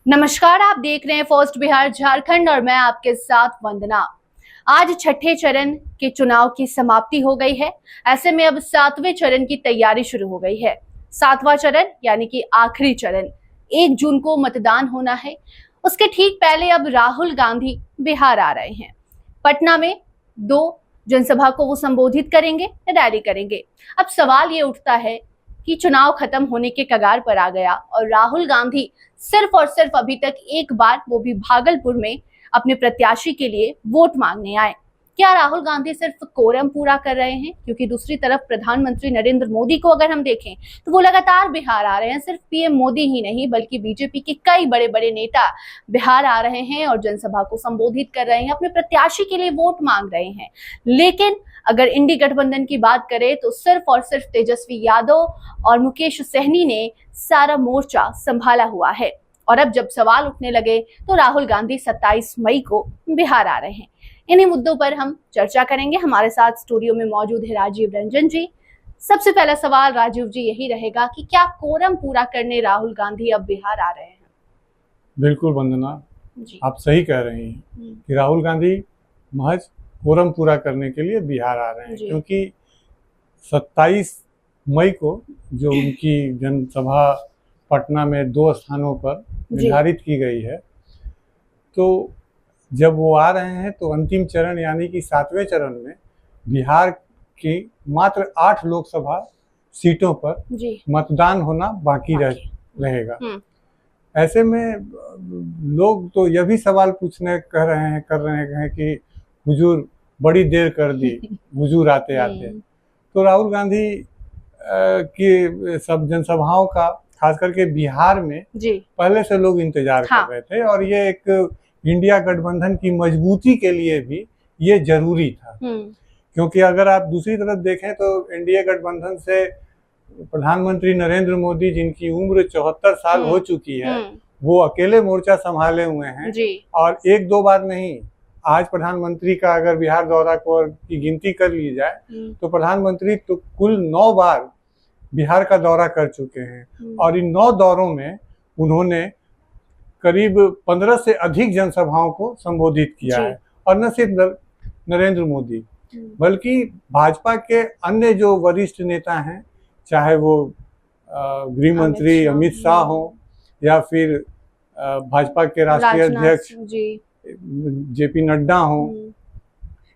नमस्कार, आप देख रहे हैं फर्स्ट बिहार झारखंड और मैं आपके साथ वंदना। आज छठे चरण के चुनाव की समाप्ति हो गई है। ऐसे में अब सातवें चरण की तैयारी शुरू हो गई है। सातवां चरण यानी कि आखिरी चरण 1 जून को मतदान होना है। उसके ठीक पहले अब राहुल गांधी बिहार आ रहे हैं। पटना में 2 जनसभा को वो संबोधित करेंगे, रैली करेंगे। अब सवाल ये उठता है कि चुनाव खत्म होने के कगार पर आ गया और राहुल गांधी सिर्फ और सिर्फ अभी तक एक बार, वो भी भागलपुर में, अपने प्रत्याशी के लिए वोट मांगने आए। क्या राहुल गांधी सिर्फ कोरम पूरा कर रहे हैं? क्योंकि दूसरी तरफ प्रधानमंत्री नरेंद्र मोदी को अगर हम देखें तो वो लगातार बिहार आ रहे हैं। सिर्फ पीएम मोदी ही नहीं बल्कि बीजेपी के कई बड़े बड़े नेता बिहार आ रहे हैं और जनसभा को संबोधित कर रहे हैं, अपने प्रत्याशी के लिए वोट मांग रहे हैं। लेकिन अगर इंडी गठबंधन की बात करें तो सिर्फ और सिर्फ तेजस्वी यादव और मुकेश सहनी ने सारा मोर्चा संभाला हुआ है। और अब जब सवाल उठने लगे तो राहुल गांधी 27 मई को बिहार आ रहे हैं। इन्हीं मुद्दों पर हम चर्चा करेंगे। हमारे साथ स्टूडियो में मौजूद है राजीव रंजन जी। सबसे पहला सवाल राजीव जी यही रहेगा कि क्या कोरम पूरा करने राहुल गांधी अब बिहार आ रहे हैं? बिल्कुल वंदना जी, आप सही कह रही हैं कि राहुल गांधी महज कोरम पूरा करने के लिए बिहार आ रहे हैं, क्योंकि 27 मई को जो उनकी जनसभा पटना में 2 स्थानों पर निर्धारित की गई है, तो जब वो आ रहे हैं तो अंतिम चरण यानी कि 7वें चरण में बिहार की मात्र 8 लोकसभा सीटों पर मतदान होना बाकी रहेगा। ऐसे में लोग तो यह भी सवाल कर रहे हैं कि हुजूर बड़ी देर कर दी, हुजूर आते आते। तो राहुल गांधी की सब जनसभाओं का खास करके बिहार में पहले से लोग इंतजार कर रहे थे और ये एक इंडिया गठबंधन की मजबूती के लिए भी ये जरूरी था। क्योंकि अगर आप दूसरी तरफ देखें तो इंडिया गठबंधन से प्रधानमंत्री नरेंद्र मोदी, जिनकी उम्र 74 साल हो चुकी है, वो अकेले मोर्चा संभाले हुए हैं और 1-2 बार नहीं, आज प्रधानमंत्री का अगर बिहार दौरा की गिनती कर ली जाए तो प्रधानमंत्री तो कुल 9 बार बिहार का दौरा कर चुके हैं और इन 9 दौरों में उन्होंने करीब 15 से अधिक जनसभाओं को संबोधित किया है। और न सिर्फ नरेंद्र मोदी बल्कि भाजपा के अन्य जो वरिष्ठ नेता हैं, चाहे वो गृह मंत्री अमित शाह हो या फिर भाजपा के राष्ट्रीय अध्यक्ष जेपी नड्डा हो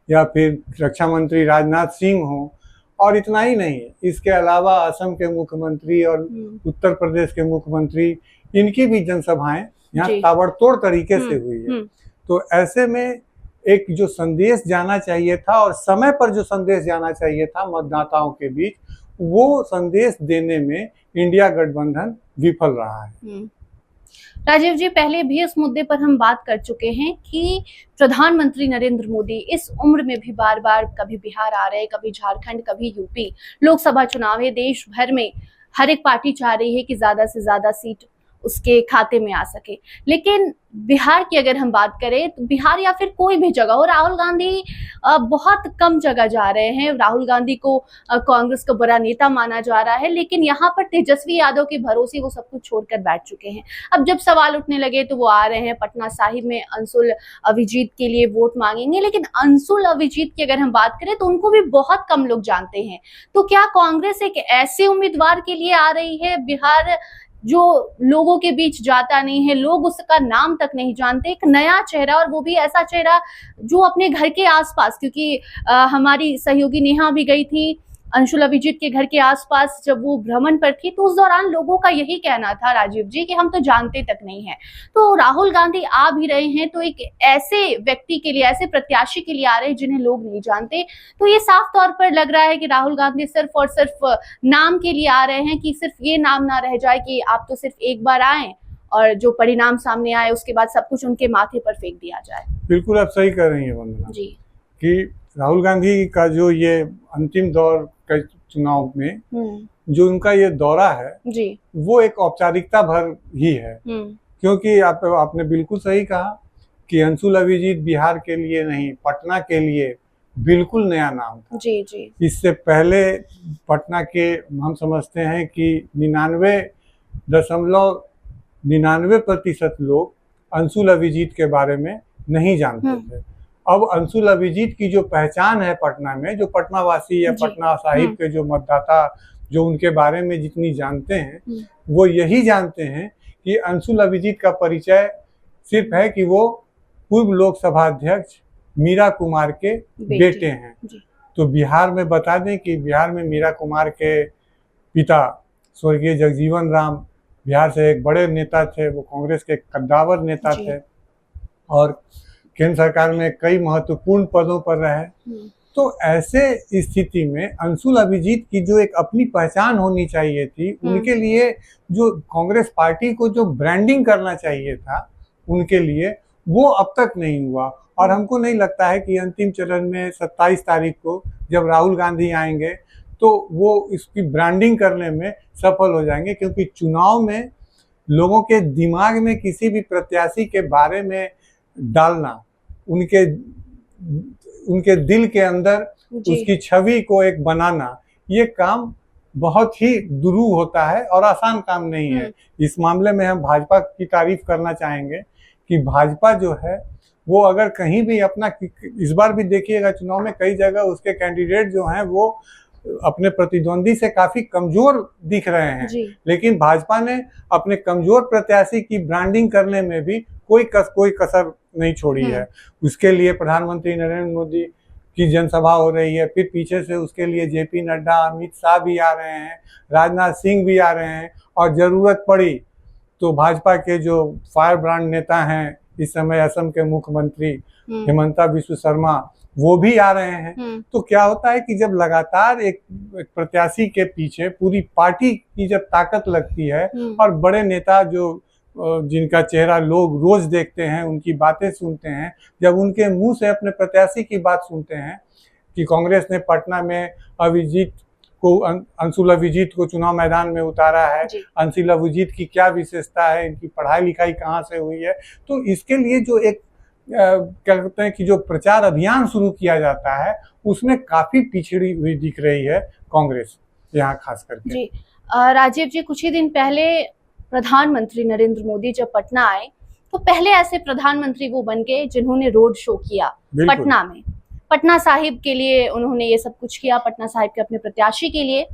या फिर रक्षा मंत्री राजनाथ सिंह हो, और इतना ही नहीं, इसके अलावा असम के मुख्यमंत्री और उत्तर प्रदेश के मुख्यमंत्री, इनकी भी जनसभाएं यहाँ ताबड़तोड़ तरीके से हुई है। तो ऐसे में एक जो संदेश जाना चाहिए था और समय पर जो संदेश जाना चाहिए था मतदाताओं के बीच, वो संदेश देने में इंडिया गठबंधन विफल रहा है। राजीव जी, पहले भी इस मुद्दे पर हम बात कर चुके हैं कि प्रधानमंत्री नरेंद्र मोदी इस उम्र में भी बार बार कभी बिहार आ रहे, कभी झारखंड, कभी यूपी। लोकसभा चुनाव है, देश भर में हर एक पार्टी चाह रही है कि ज्यादा से ज्यादा सीट उसके खाते में आ सके। लेकिन बिहार की अगर हम बात करें तो बिहार या फिर कोई भी जगह हो, राहुल गांधी बहुत कम जगह जा रहे हैं। राहुल गांधी को कांग्रेस का बड़ा नेता माना जा रहा है, लेकिन यहाँ पर तेजस्वी यादव के भरोसे वो सब कुछ छोड़कर बैठ चुके हैं। अब जब सवाल उठने लगे तो वो आ रहे हैं पटना साहिब में, अंशुल अभिजीत के लिए वोट मांगेंगे। लेकिन अंशुल अभिजीत की अगर हम बात करें तो उनको भी बहुत कम लोग जानते हैं। तो क्या कांग्रेस एक ऐसे उम्मीदवार के लिए आ रही है बिहार जो लोगों के बीच जाता नहीं है, लोग उसका नाम तक नहीं जानते, एक नया चेहरा, और वो भी ऐसा चेहरा जो अपने घर के आसपास, क्योंकि हमारी सहयोगी नेहा भी गई थी अंशुल अभिजीत के घर के आसपास जब वो भ्रमण पर थी, तो उस दौरान लोगों का यही कहना था राजीव जी कि हम तो जानते तक नहीं है। तो राहुल गांधी आ भी रहे हैं तो एक ऐसे व्यक्ति के लिए, ऐसे प्रत्याशी के लिए आ रहे हैं जिन्हें लोग नहीं जानते। तो ये साफ तौर पर लग रहा है कि राहुल गांधी सिर्फ और सिर्फ नाम के लिए आ रहे हैं, कि सिर्फ ये नाम ना रह जाए कि आप तो सिर्फ एक बार आए और जो परिणाम सामने आए उसके बाद सब कुछ उनके माथे पर फेंक दिया जाए। बिल्कुल आप सही कह रही है वंदना जी, कि राहुल गांधी का जो ये अंतिम दौर के चुनाव में जो उनका ये दौरा है जी, वो एक औपचारिकता भर ही है। क्योंकि आपने बिल्कुल सही कहा कि अंशुल अभिजीत बिहार के लिए नहीं, पटना के लिए बिल्कुल नया नाम था। जी जी, इससे पहले पटना के हम समझते हैं कि 99 99% लोग अंशुल अभिजीत के बारे में नहीं जानते थे। अब अंशुल अभिजीत की जो पहचान है पटना में, जो पटना वासी या पटना साहिब के जो मतदाता जो उनके बारे में जितनी जानते हैं, वो यही जानते हैं कि अंशुल अभिजीत का परिचय सिर्फ है कि वो पूर्व लोकसभा अध्यक्ष मीरा कुमार के बेटे हैं। तो बिहार में बता दें कि बिहार में मीरा कुमार के पिता स्वर्गीय जगजीवन राम बिहार से एक बड़े नेता थे, वो कांग्रेस के कद्दावर नेता थे और केंद्र सरकार में कई महत्वपूर्ण पदों पर रहे। तो ऐसे स्थिति में अंशुल अभिजीत की जो एक अपनी पहचान होनी चाहिए थी, उनके लिए जो कांग्रेस पार्टी को जो ब्रांडिंग करना चाहिए था उनके लिए, वो अब तक नहीं हुआ। और हमको नहीं लगता है कि अंतिम चरण में 27 तारीख को जब राहुल गांधी आएंगे तो वो इसकी ब्रांडिंग करने में सफल हो जाएंगे, क्योंकि चुनाव में लोगों के दिमाग में किसी भी प्रत्याशी के बारे में डालना, उनके दिल के अंदर उसकी छवि को एक बनाना, ये काम बहुत ही दुरूह होता है और आसान काम नहीं है। इस मामले में हम भाजपा की तारीफ करना चाहेंगे कि भाजपा जो है वो अगर कहीं भी अपना, इस बार भी देखिएगा चुनाव में कई जगह उसके कैंडिडेट जो हैं वो अपने प्रतिद्वंदी से काफी कमजोर दिख रहे हैं, लेकिन भाजपा ने अपने कमजोर प्रत्याशी की ब्रांडिंग करने में भी कोई कसर नहीं छोड़ी है। उसके लिए प्रधानमंत्री नरेंद्र मोदी की जनसभा हो रही है, फिर पीछे से उसके लिए जेपी नड्डा, अमित शाह भी आ रहे हैं, राजनाथ सिंह भी आ रहे हैं, और जरूरत पड़ी तो भाजपा के जो फायर ब्रांड नेता हैं इस समय असम के मुख्यमंत्री हिमंता बिस्वा शर्मा, वो भी आ रहे हैं। तो क्या होता है कि जब लगातार एक प्रत्याशी के पीछे पूरी पार्टी की जब ताकत लगती है और बड़े नेता जो जिनका चेहरा लोग रोज देखते हैं, उनकी बातें सुनते हैं, जब उनके मुंह से अपने प्रत्याशी की बात सुनते हैं कि कांग्रेस ने पटना में अंशुल अभिजीत को चुनाव मैदान में उतारा है, अंशुल अभिजीत की क्या विशेषता है, इनकी पढ़ाई लिखाई कहाँ से हुई है, तो इसके लिए जो एक क्या कहते हैं कि जो प्रचार अभियान शुरू किया जाता है उसमें काफी पिछड़ी हुई दिख रही है कांग्रेस यहाँ खास करके। जी राजीव जी, कुछ ही दिन पहले प्रधानमंत्री नरेंद्र मोदी जब पटना आए तो पहले ऐसे प्रधानमंत्री वो बन गए जिन्होंने रोड शो किया पटना में। पटना साहिब के लिए उन्होंने ये सब कुछ किया, पटना साहिब के अपने प्रत्याशी के लिए।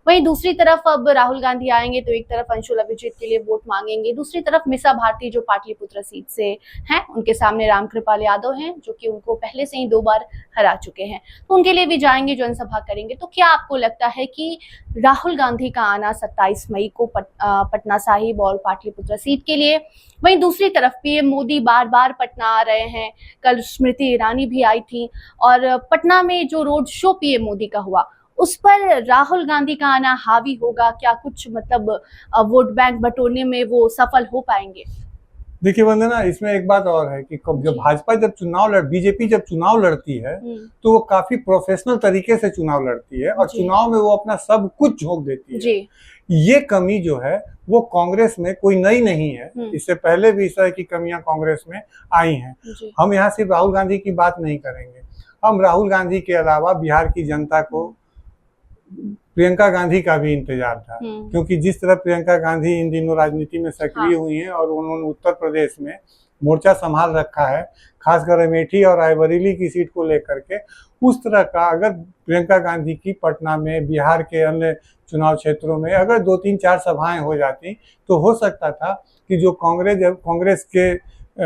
वहीं दूसरी तरफ अब राहुल गांधी आएंगे तो एक तरफ अंशुल अभिजीत के लिए वोट मांगेंगे, दूसरी तरफ मीसा भारती जो पाटलिपुत्र सीट से हैं, उनके सामने रामकृपाल यादव हैं जो कि उनको पहले से ही 2 बार हरा चुके हैं, तो उनके लिए भी जाएंगे, जनसभा करेंगे। तो क्या आपको लगता है कि राहुल गांधी का आना 27 मई को पटना साहिब और पाटलिपुत्र सीट के लिए, वहीं दूसरी तरफ पीएम मोदी बार बार पटना आ रहे हैं, कल स्मृति ईरानी भी आई थी, और पटना में जो रोड शो पीएम मोदी का हुआ उस पर राहुल गांधी का आना हावी होगा क्या? कुछ मतलब वोट बैंक बटोरने में वो सफल हो पाएंगे? देखिए वंदना, इसमें एक बात और है कि जब भाजपा बीजेपी जब चुनाव लड़ती है तो वो काफी प्रोफेशनल तरीके से चुनाव लड़ती है और चुनाव में वो अपना सब कुछ झोंक देती है। जी। ये कमी जो है वो कांग्रेस में कोई नई नहीं है, इससे पहले भी इस तरह की कमियां कांग्रेस में आई हैं। हम यहाँ सिर्फ राहुल गांधी की बात नहीं करेंगे, हम राहुल गांधी के अलावा बिहार की जनता को प्रियंका गांधी का भी इंतजार था, क्योंकि जिस तरह प्रियंका गांधी इन दिनों राजनीति में सक्रिय हुई हैं और उन्होंने उत्तर प्रदेश में मोर्चा संभाल रखा है, खासकर अमेठी और रायबरेली की सीट को लेकर के, उस तरह का अगर प्रियंका गांधी की पटना में, बिहार के अन्य चुनाव क्षेत्रों में अगर 2-3-4 सभाएं हो जाती तो हो सकता था कि जो कांग्रेस के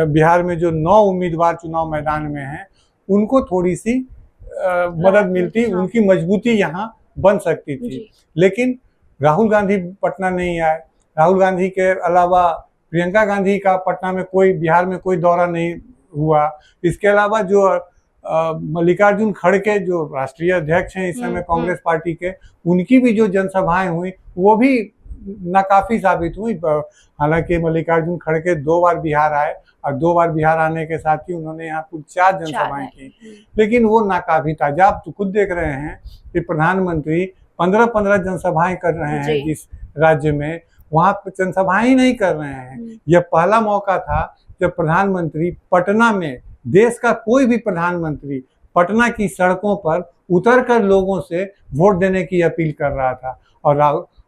बिहार में जो 9 उम्मीदवार चुनाव मैदान में हैं उनको थोड़ी सी मदद मिलती, उनकी मजबूती यहाँ बन सकती थी। लेकिन राहुल गांधी पटना नहीं आए, राहुल गांधी के अलावा प्रियंका गांधी का पटना में बिहार में कोई दौरा नहीं हुआ। इसके अलावा जो मल्लिकार्जुन खड़गे जो राष्ट्रीय अध्यक्ष हैं इस समय कांग्रेस पार्टी के, उनकी भी जो जनसभाएं हुई वो भी नाकाफी साबित हुई। हालांकि मल्लिकार्जुन खड़गे 2 बार बिहार आए और 2 बार बिहार आने के साथ ही उन्होंने यहाँ कुल 4 जनसभाएं की, लेकिन वो नाकाफी था। जब आप तो खुद देख रहे हैं कि प्रधानमंत्री 15-15 जनसभाएं कर रहे हैं जिस राज्य में, वहां जनसभाएं ही नहीं कर रहे हैं। यह पहला मौका था जब प्रधानमंत्री पटना में, देश का कोई भी प्रधानमंत्री पटना की सड़कों पर उतरकर लोगों से वोट देने की अपील कर रहा था।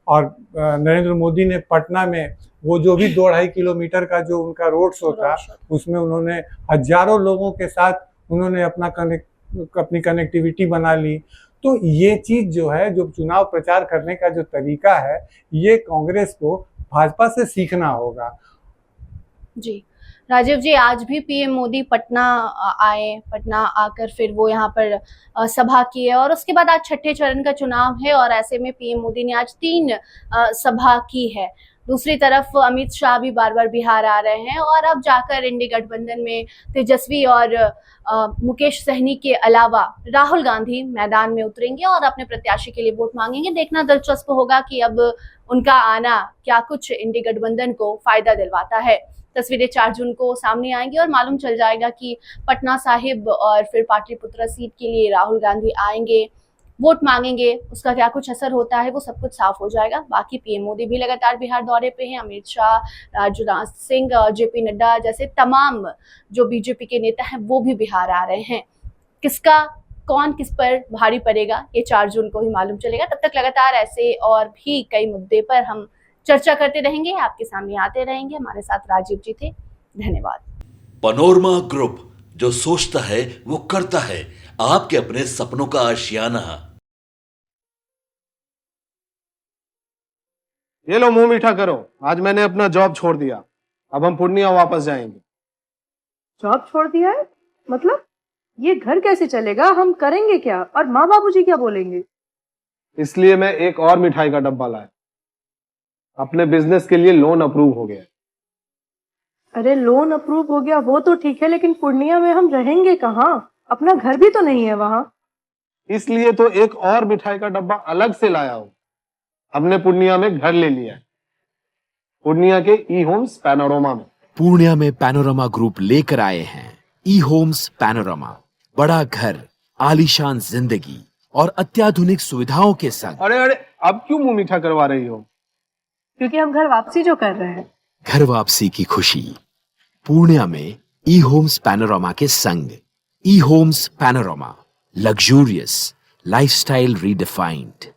और नरेंद्र मोदी ने पटना में वो जो भी 2-2.5 किलोमीटर का जो उनका रोड शो था, उसमें उन्होंने हजारों लोगों के साथ उन्होंने अपनी कनेक्टिविटी बना ली। तो ये चीज जो है, जो चुनाव प्रचार करने का जो तरीका है, ये कांग्रेस को भाजपा से सीखना होगा। जी राजीव जी, आज भी पीएम मोदी पटना आए, पटना आकर फिर वो यहाँ पर सभा की है और उसके बाद आज छठे चरण का चुनाव है और ऐसे में पीएम मोदी ने आज 3 सभा की है। दूसरी तरफ अमित शाह भी बार बार बिहार आ रहे हैं और अब जाकर इंडी गठबंधन में तेजस्वी और मुकेश सहनी के अलावा राहुल गांधी मैदान में उतरेंगे और अपने प्रत्याशी के लिए वोट मांगेंगे। देखना दिलचस्प होगा कि अब उनका आना क्या कुछ इंडी गठबंधन को फायदा दिलवाता है। तस्वीरें 4 जून को सामने आएंगी और मालूम चल जाएगा कि पटना साहिब और फिर पाटलिपुत्रा सीट के लिए राहुल गांधी आएंगे, वोट मांगेंगे, उसका क्या कुछ असर होता है वो सब कुछ साफ हो जाएगा। बाकी पीएम मोदी भी लगातार बिहार दौरे पे हैं। अमित शाह, राजनाथ सिंह, जेपी नड्डा जैसे तमाम जो बीजेपी के नेता हैं वो भी बिहार आ रहे हैं। कौन किस पर भारी पड़ेगा ये 4 जून को ही मालूम चलेगा। तब तक लगातार ऐसे और भी कई मुद्दे पर हम चर्चा करते रहेंगे, आपके सामने आते रहेंगे। हमारे साथ राजीव जी थे, धन्यवाद। पनोरमा ग्रुप, जो सोचता है वो करता है, आपके अपने सपनों का आशियाना। ये लो मुंह मीठा करो, आज मैंने अपना जॉब छोड़ दिया, अब हम पूर्णिया वापस जाएंगे। जॉब छोड़ दिया है? मतलब ये घर कैसे चलेगा, हम करेंगे क्या और माँ बाबूजी क्या बोलेंगे? इसलिए मैं एक और मिठाई का डब्बा लाया, अपने बिजनेस के लिए लोन अप्रूव हो गया। अरे लोन अप्रूव हो गया वो तो ठीक है, लेकिन पूर्णिया में हम रहेंगे कहाँ? अपना घर भी तो नहीं है वहाँ। इसलिए तो एक और मिठाई का डब्बा अलग से लाया हूँ। हमने पूर्णिया में घर ले लिया है, पूर्णिया के ई होम्स पैनोरमा में। पूर्णिया में पैनोरमा ग्रुप लेकर आए हैं ई होम्स पैनोरमा। बड़ा घर, आलीशान जिंदगी और अत्याधुनिक सुविधाओं के संग। अरे अब क्यों मुंह मीठा करवा रही हो? क्योंकि हम घर वापसी जो कर रहे हैं। घर वापसी की खुशी पूर्णिया में ई होम्स पैनोरमा के संग। ई homes panorama, luxurious lifestyle redefined.